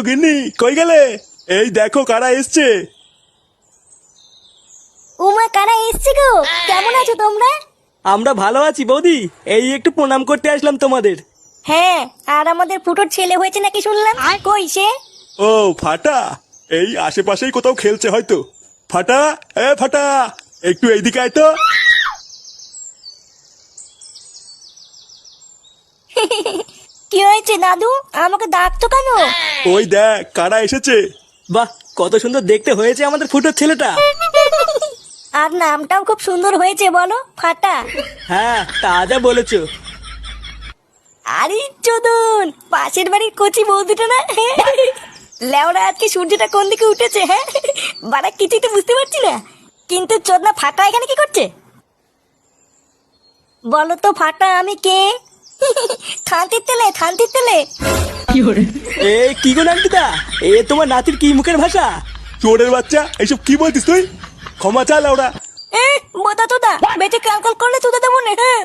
গিন্নি কই গেলে? এই দেখো কারা এসছে। উমা, কারা এসছে গো? কেমন আছো তোমরা? আমরা ভালো আছি বৌদি, এই একটু প্রণাম করতে আসলাম তোমাদের। হ্যাঁ, আর আমাদের ফুটোর ছেলে হয়েছে নাকি শুনলাম। কই সে? ও ফাটা, এই আশেপাশেই কোথাও খেলছে হয়তো। ফাটা, এ ফাটা, একটু এইদিকে আয় তো। কি হয়েছে দাদু? আমাকে ডাকতো কেন? ওই দেখ কারা এসেছে। বাহ, কত সুন্দর দেখতে হয়েছে আমাদের ফুটোর ছেলেটা। আর নামটাও খুব সুন্দর হয়েছে, বলো ফাটা। হ্যাঁ, তা যা বলেছো। আরে চোদন, পাশের বাড়ির কচি বৌদিটা না? লেওরা, আজকে সূর্যটা কোন দিকে উঠেছে? হ্যাঁ, বাড়া কিছুই তো বুঝতে পারছি না। কিন্তু চোদনা ফাটা এখানে কি করছে? বলো তো ফাটা, আমি কে? থানতির তেলে, থানতির তেলে। এ কি গো নান্টুদা, এ তোমার নাতির কি মুখের ভাষা? চোরের বাচ্চা, এইসব কি বলতিস তুই? ক্ষমা চা লাউড়া। বোতা তোদা, বেঁচে কালকল করলে তোদা দেবো না। হ্যাঁ,